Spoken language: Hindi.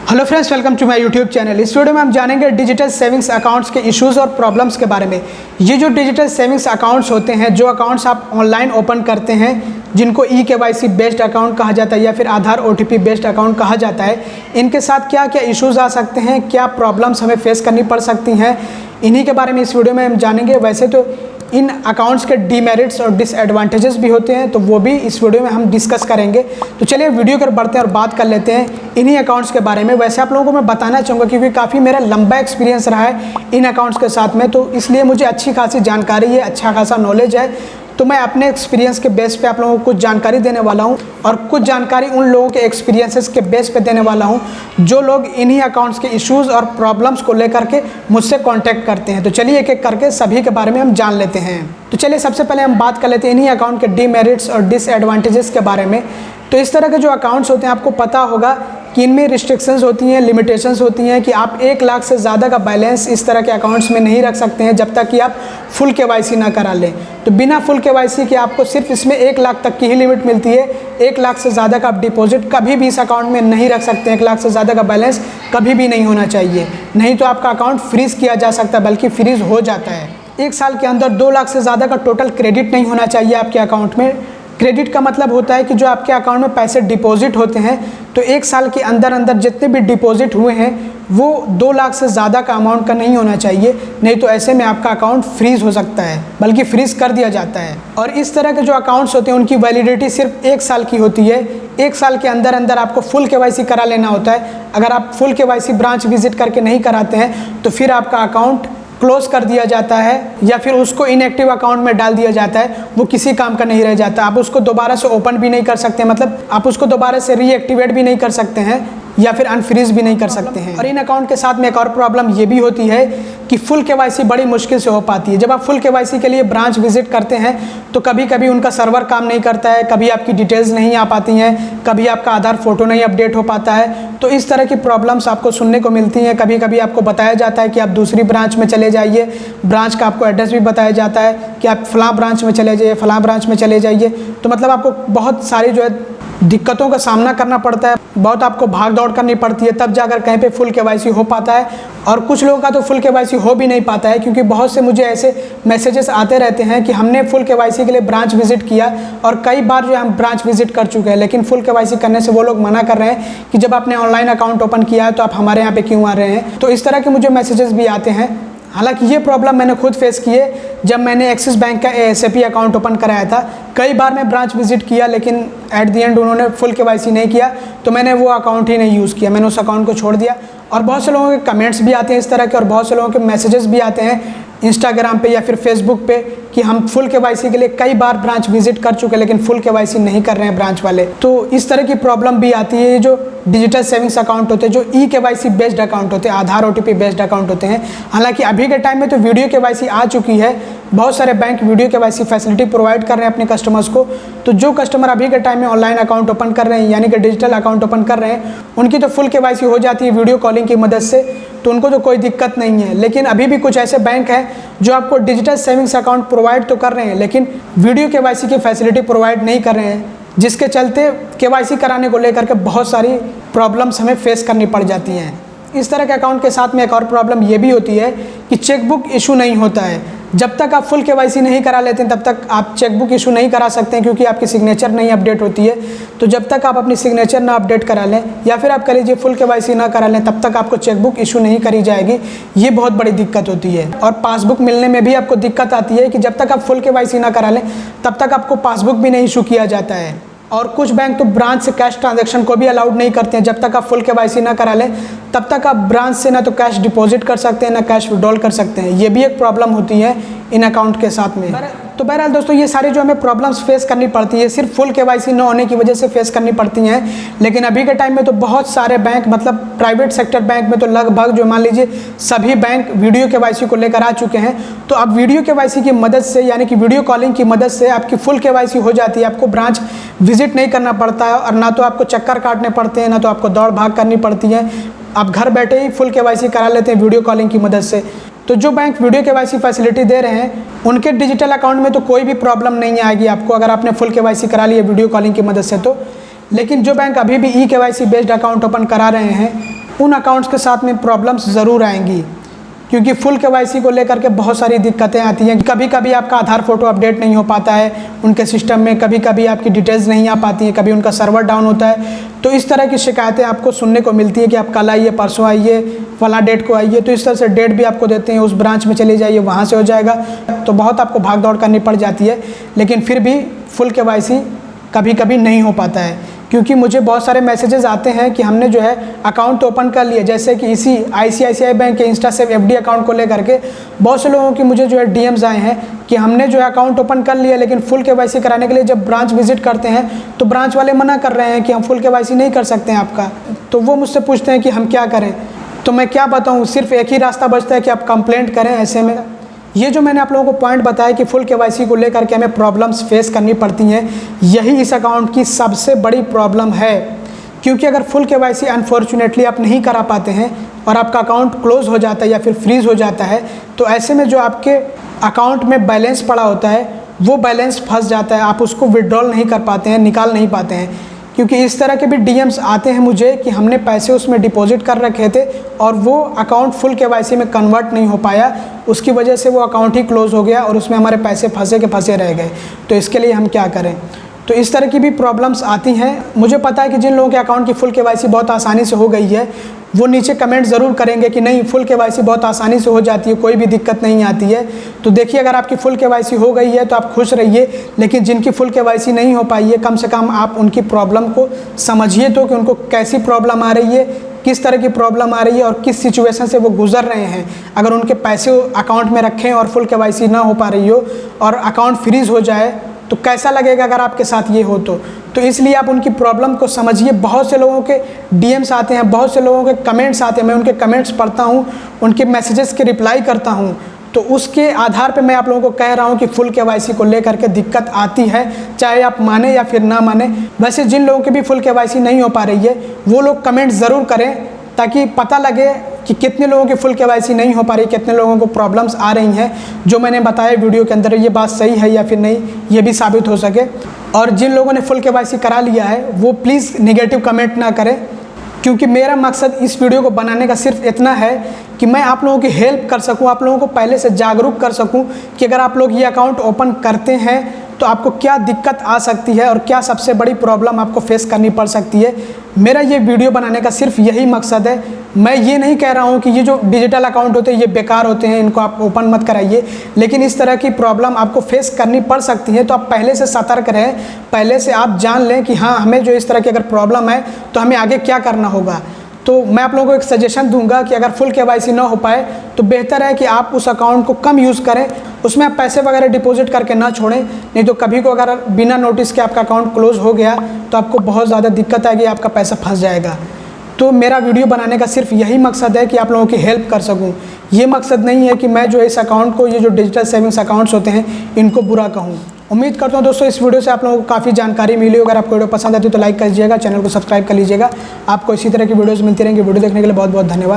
Hello friends, welcome to my YouTube channel. इस वीडियो में हम जानेंगे डिजिटल सेविंग्स अकाउंट्स के इश्यूज़ और प्रॉब्लम्स के बारे में। ये जो डिजिटल सेविंग्स अकाउंट्स होते हैं, जो अकाउंट्स आप ऑनलाइन ओपन करते हैं, जिनको ई-केवाईसी बेस्ड अकाउंट कहा जाता है या फिर आधार OTP बेस्ड अकाउंट कहा जाता है, इनके साथ क्या क्या इश्यूज़ आ सकते हैं, क्या प्रॉब्लम्स हमें फेस करनी पड़ सकती हैं, इन्हीं के बारे में इस वीडियो में हम जानेंगे। वैसे तो इन अकाउंट्स के डीमेरिट्स और डिसएडवांटेजेस भी होते हैं, तो वो भी इस वीडियो में हम डिस्कस करेंगे। तो चलिए वीडियो कर बढ़ते हैं और बात कर लेते हैं इन्हीं अकाउंट्स के बारे में। वैसे आप लोगों को मैं बताना चाहूँगा क्योंकि काफ़ी मेरा लंबा एक्सपीरियंस रहा है इन अकाउंट्स के साथ में, तो इसलिए मुझे अच्छी खासी जानकारी है, अच्छा खासा नॉलेज है। तो मैं अपने एक्सपीरियंस के बेस पे आप लोगों को कुछ जानकारी देने वाला हूं और कुछ जानकारी उन लोगों के एक्सपीरियंसेस के बेस पे देने वाला हूं जो लोग इन्हीं अकाउंट्स के इश्यूज़ और प्रॉब्लम्स को लेकर के मुझसे कांटेक्ट करते हैं। तो चलिए एक एक करके सभी के बारे में हम जान लेते हैं। तो चलिए सबसे पहले हम बात कर लेते हैं इन्हीं अकाउंट के डीमेरिट्स और डिसएडवांटेजेस के बारे में। तो इस तरह के जो अकाउंट्स होते हैं, आपको पता होगा कि इनमें रिस्ट्रिक्शंस होती हैं, लिमिटेशंस होती हैं कि आप 1 लाख से ज़्यादा का बैलेंस इस तरह के अकाउंट्स में नहीं रख सकते हैं जब तक कि आप फुल KYC ना करा लें। तो बिना फुल KYC के आपको सिर्फ इसमें 1 लाख तक की ही लिमिट मिलती है। 1 लाख से ज़्यादा का आप डिपॉजिट कभी भी इस अकाउंट में नहीं रख सकते हैं। 1 लाख से ज़्यादा का बैलेंस कभी भी नहीं होना चाहिए, नहीं तो आपका अकाउंट फ्रीज़ किया जा सकता है, बल्कि फ्रीज़ हो जाता है। 1 साल के अंदर 2 लाख से ज़्यादा का टोटल क्रेडिट नहीं होना चाहिए आपके अकाउंट में। क्रेडिट का मतलब होता है कि जो आपके अकाउंट में पैसे डिपॉजिट होते हैं, तो 1 साल के अंदर अंदर जितने भी डिपॉजिट हुए हैं वो 2 लाख से ज़्यादा का अमाउंट का नहीं होना चाहिए, नहीं तो ऐसे में आपका अकाउंट फ्रीज़ हो सकता है, बल्कि फ्रीज़ कर दिया जाता है। और इस तरह के जो अकाउंट्स होते हैं उनकी वैलिडिटी सिर्फ 1 साल की होती है। 1 साल के अंदर अंदर आपको फुल KYC करा लेना होता है। अगर आप फुल KYC ब्रांच विजिट करके नहीं कराते हैं तो फिर आपका अकाउंट क्लोज कर दिया जाता है या फिर उसको इनएक्टिव अकाउंट में डाल दिया जाता है। वो किसी काम का नहीं रह जाता। आप उसको दोबारा से ओपन भी नहीं कर सकते, मतलब आप उसको दोबारा से रीएक्टिवेट भी नहीं कर सकते हैं या फिर अनफ्रीज भी नहीं कर सकते हैं। और इन अकाउंट के साथ में एक और प्रॉब्लम ये भी होती है कि फुल KYC बड़ी मुश्किल से हो पाती है। जब आप फुल KYC के लिए ब्रांच विजिट करते हैं तो कभी कभी उनका सर्वर काम नहीं करता है, कभी आपकी डिटेल्स नहीं आ पाती हैं, कभी आपका आधार फोटो नहीं अपडेट हो पाता है। तो इस तरह की प्रॉब्लम्स आपको सुनने को मिलती हैं। कभी कभी आपको बताया जाता है कि आप दूसरी ब्रांच में चले जाइए, ब्रांच का आपको एड्रेस भी बताया जाता है कि आप फलां ब्रांच में चले जाइए, फलां ब्रांच में चले जाइए। तो मतलब आपको बहुत सारी जो है दिक्कतों का सामना करना पड़ता है, बहुत आपको भाग दौड़ करनी पड़ती है, तब जाकर कहीं पे फुल KYC हो पाता है। और कुछ लोगों का तो फुल KYC हो भी नहीं पाता है, क्योंकि बहुत से मुझे ऐसे मैसेजेस आते रहते हैं कि हमने फुल KYC के लिए ब्रांच विजिट किया और कई बार जो हम ब्रांच विजिट कर चुके हैं, लेकिन फुल KYC करने से वो लोग मना कर रहे हैं कि जब आपने ऑनलाइन अकाउंट ओपन किया है तो आप हमारे यहाँ पे क्यों आ रहे हैं। तो इस तरह के मुझे मैसेजेस भी आते हैं। हालांकि ये प्रॉब्लम मैंने खुद फेस की है जब मैंने एक्सिस बैंक का ASAP अकाउंट ओपन कराया था। कई बार मैं ब्रांच विजिट किया, लेकिन एट दी एंड उन्होंने फुल KYC नहीं किया, तो मैंने वो अकाउंट ही नहीं यूज़ किया, मैंने उस अकाउंट को छोड़ दिया। और बहुत से लोगों के कमेंट्स भी आते हैं इस तरह के, और बहुत से लोगों के मैसेजेस भी आते हैं इंस्टाग्राम पे या फिर फेसबुक पे कि हम फुल KYC के लिए कई बार ब्रांच विजिट कर चुके हैं लेकिन फुल KYC नहीं कर रहे हैं ब्रांच वाले। तो इस तरह की प्रॉब्लम भी आती है। ये जो डिजिटल सेविंग्स अकाउंट होते हैं, जो ई-KYC बेस्ड अकाउंट होते हैं, आधार OTP बेस्ड अकाउंट होते हैं। हालांकि अभी के टाइम में तो वीडियो KYC आ चुकी है, बहुत सारे bank video KYC facility provide कर रहे हैं अपने कस्टमर्स को। तो जो कस्टमर अभी के टाइम में ऑनलाइन अकाउंट ओपन कर रहे हैं, यानी कि डिजिटल अकाउंट ओपन कर रहे हैं, उनकी तो फुल KYC हो जाती है वीडियो कॉलिंग की मदद से, तो उनको तो कोई दिक्कत नहीं है। लेकिन अभी भी कुछ ऐसे बैंक हैं जो आपको डिजिटल सेविंग्स अकाउंट प्रोवाइड तो कर रहे हैं लेकिन वीडियो KYC की फैसिलिटी प्रोवाइड नहीं कर रहे हैं, जिसके चलते KYC कराने को लेकर के बहुत सारी प्रॉब्लम्स हमें फेस करनी पड़ जाती हैं। इस तरह के अकाउंट के साथ में एक और प्रॉब्लम ये भी होती है कि चेकबुक इशू नहीं होता है। जब तक आप फुल KYC नहीं करा लेते हैं तब तक आप चेकबुक इशू नहीं करा सकते हैं, क्योंकि आपकी सिग्नेचर नहीं अपडेट होती है। तो जब तक आप अपनी सिग्नेचर ना अपडेट करा लें या फिर आप कह लीजिए फुल KYC ना करा लें, तब तक आपको चेकबुक इशू नहीं करी जाएगी। ये बहुत बड़ी दिक्कत होती है। और पासबुक मिलने में भी आपको दिक्कत आती है कि जब तक आप फुल KYC ना करा लें तब तक आपको पासबुक भी नहीं इशू किया जाता है। और कुछ बैंक तो ब्रांच से कैश ट्रांजैक्शन को भी अलाउड नहीं करते हैं। जब तक आप फुल KYC ना करा लें तब तक आप ब्रांच से ना तो कैश डिपॉजिट कर सकते हैं ना कैश विड्रॉल कर सकते हैं। ये भी एक प्रॉब्लम होती है इन अकाउंट के साथ में। तो बहरहाल दोस्तों, ये सारी जो हमें प्रॉब्लम्स फेस करनी पड़ती है सिर्फ फुल KYC न होने की वजह से फेस करनी पड़ती हैं। लेकिन अभी के टाइम में तो बहुत सारे बैंक, मतलब प्राइवेट सेक्टर बैंक में तो लगभग जो मान लीजिए सभी बैंक वीडियो KYC को लेकर आ चुके हैं। तो अब वीडियो KYC की मदद से, यानी कि वीडियो कॉलिंग की मदद से आपकी फुल KYC हो जाती है। आपको ब्रांच विजिट नहीं करना पड़ता है और ना तो आपको चक्कर काटने पड़ते हैं, ना तो आपको दौड़ भाग करनी पड़ती है। आप घर बैठे ही फुल KYC करा लेते हैं वीडियो कॉलिंग की मदद से। तो जो बैंक वीडियो KYC फैसिलिटी दे रहे हैं उनके डिजिटल अकाउंट में तो कोई भी प्रॉब्लम नहीं आएगी आपको, अगर आपने फुल KYC करा लिया वीडियो कॉलिंग की मदद से तो। लेकिन जो बैंक अभी भी ई-KYC बेस्ड अकाउंट ओपन करा रहे हैं उन अकाउंट्स के साथ में प्रॉब्लम्स ज़रूर आएंगी, क्योंकि फुल केवाईसी को लेकर के बहुत सारी दिक्कतें आती हैं। कभी कभी आपका आधार फ़ोटो अपडेट नहीं हो पाता है उनके सिस्टम में, कभी कभी आपकी डिटेल्स नहीं आ पाती हैं, कभी उनका सर्वर डाउन होता है। तो इस तरह की शिकायतें आपको सुनने को मिलती है कि आप कल आइए, परसों आइए, फला डेट को आइए। तो इस तरह से डेट भी आपको देते हैं, उस ब्रांच में चले जाइए, वहाँ से हो जाएगा। तो बहुत आपको भाग दौड़ करनी पड़ जाती है, लेकिन फिर भी फुल केवाईसी कभी कभी नहीं हो पाता है। क्योंकि मुझे बहुत सारे मैसेजेस आते हैं कि हमने जो है अकाउंट ओपन कर लिया, जैसे कि इसी ICICI बैंक के इंस्टासेव FD अकाउंट को लेकर के बहुत से लोगों की मुझे जो है DMs आए हैं कि हमने जो है अकाउंट ओपन कर लिया, लेकिन फुल केवाईसी कराने के लिए जब ब्रांच विजिट करते हैं तो ब्रांच वाले मना कर रहे हैं कि हम फुल केवाईसी नहीं कर सकते हैं आपका। तो वो मुझसे पूछते हैं कि हम क्या करें। तो मैं क्या बताऊँ, सिर्फ एक ही रास्ता बचता है कि आप कंप्लेंट करें। ऐसे में ये जो मैंने आप लोगों को पॉइंट बताया कि फुल केवाईसी को लेकर के हमें प्रॉब्लम्स फेस करनी पड़ती हैं, यही इस अकाउंट की सबसे बड़ी प्रॉब्लम है। क्योंकि अगर फुल केवाईसी अनफॉर्चुनेटली आप नहीं करा पाते हैं और आपका अकाउंट क्लोज हो जाता है या फिर फ्रीज़ हो जाता है, तो ऐसे में जो आपके अकाउंट में बैलेंस पड़ा होता है वो बैलेंस फंस जाता है, आप उसको विड्रॉल नहीं कर पाते हैं, निकाल नहीं पाते हैं। क्योंकि इस तरह के भी DMs आते हैं मुझे कि हमने पैसे उसमें डिपॉजिट कर रखे थे और वो अकाउंट फुल केवाईसी में कन्वर्ट नहीं हो पाया, उसकी वजह से वो अकाउंट ही क्लोज़ हो गया और उसमें हमारे पैसे फंसे के फंसे रह गए। तो इसके लिए हम क्या करें। तो इस तरह की भी प्रॉब्लम्स आती हैं। मुझे पता है कि जिन लोगों के अकाउंट की फुल केवाईसी बहुत आसानी से हो गई है वो नीचे कमेंट ज़रूर करेंगे कि नहीं, फुल केवाईसी बहुत आसानी से हो जाती है, कोई भी दिक्कत नहीं आती है। तो देखिए, अगर आपकी फुल केवाईसी हो गई है तो आप खुश रहिए, लेकिन जिनकी फुल केवाईसी नहीं हो पाई है, कम से कम आप उनकी प्रॉब्लम को समझिए तो कि उनको कैसी प्रॉब्लम आ रही है, किस तरह की प्रॉब्लम आ रही है और किस सिचुएशन से वो गुजर रहे हैं। अगर उनके पैसे अकाउंट में रखें और फुल केवाईसी ना हो पा रही हो और अकाउंट फ्रीज़ हो जाए तो कैसा लगेगा अगर आपके साथ ये हो तो इसलिए आप उनकी प्रॉब्लम को समझिए। बहुत से लोगों के DMs आते हैं, बहुत से लोगों के कमेंट्स आते हैं, मैं उनके कमेंट्स पढ़ता हूँ, उनके मैसेजेस के रिप्लाई करता हूँ। तो उसके आधार पे मैं आप लोगों को कह रहा हूँ कि फुल केवाईसी को लेकर के दिक्कत आती है, चाहे आप माने या फिर ना माने। वैसे जिन लोगों की भी फुल केवाईसी नहीं हो पा रही है वो लोग कमेंट ज़रूर करें, ताकि पता लगे कि कितने लोगों की फुल केवाईसी नहीं हो पा रही, कितने लोगों को प्रॉब्लम्स आ रही हैं। जो मैंने बताया वीडियो के अंदर ये बात सही है या फिर नहीं, ये भी साबित हो सके। और जिन लोगों ने फुल केवाईसी करा लिया है वो प्लीज़ नेगेटिव कमेंट ना करें, क्योंकि मेरा मकसद इस वीडियो को बनाने का सिर्फ इतना है कि मैं आप लोगों की हेल्प कर सकूं, आप लोगों को पहले से जागरूक कर सकूं कि अगर आप लोग ये अकाउंट ओपन करते हैं तो आपको क्या दिक्कत आ सकती है और क्या सबसे बड़ी प्रॉब्लम आपको फेस करनी पड़ सकती है। मेरा ये वीडियो बनाने का सिर्फ यही मकसद है। मैं ये नहीं कह रहा हूँ कि ये जो डिजिटल अकाउंट होते हैं ये बेकार होते हैं, इनको आप ओपन मत कराइए, लेकिन इस तरह की प्रॉब्लम आपको फेस करनी पड़ सकती है। तो आप पहले से सतर्क रहें, पहले से आप जान लें कि हाँ, हमें जो इस तरह की अगर प्रॉब्लम है तो हमें आगे क्या करना होगा। तो मैं आप लोगों को एक सजेशन दूंगा कि अगर फुल केवाईसी ना हो पाए तो बेहतर है कि आप उस अकाउंट को कम यूज़ करें, उसमें आप पैसे वगैरह डिपॉजिट करके ना छोड़ें। नहीं तो कभी को अगर बिना नोटिस के आपका अकाउंट क्लोज हो गया तो आपको बहुत ज़्यादा दिक्कत आएगी, आपका पैसा फंस जाएगा। तो मेरा वीडियो बनाने का सिर्फ यही मकसद है कि आप लोगों की हेल्प कर सकूं। ये मकसद नहीं है कि मैं जो इस अकाउंट को, ये जो डिजिटल सेविंग्स अकाउंट्स होते हैं, इनको बुरा कहूँ। उम्मीद करता हूँ दोस्तों इस वीडियो से आप लोगों को काफ़ी जानकारी मिली। अगर आपको वीडियो पसंद आती है तो लाइक कर दीजिएगा, चैनल को सब्सक्राइब कर लीजिएगा। आपको इसी तरह की वीडियोज़ मिलती रहेंगी। वीडियो देखने के लिए बहुत बहुत धन्यवाद।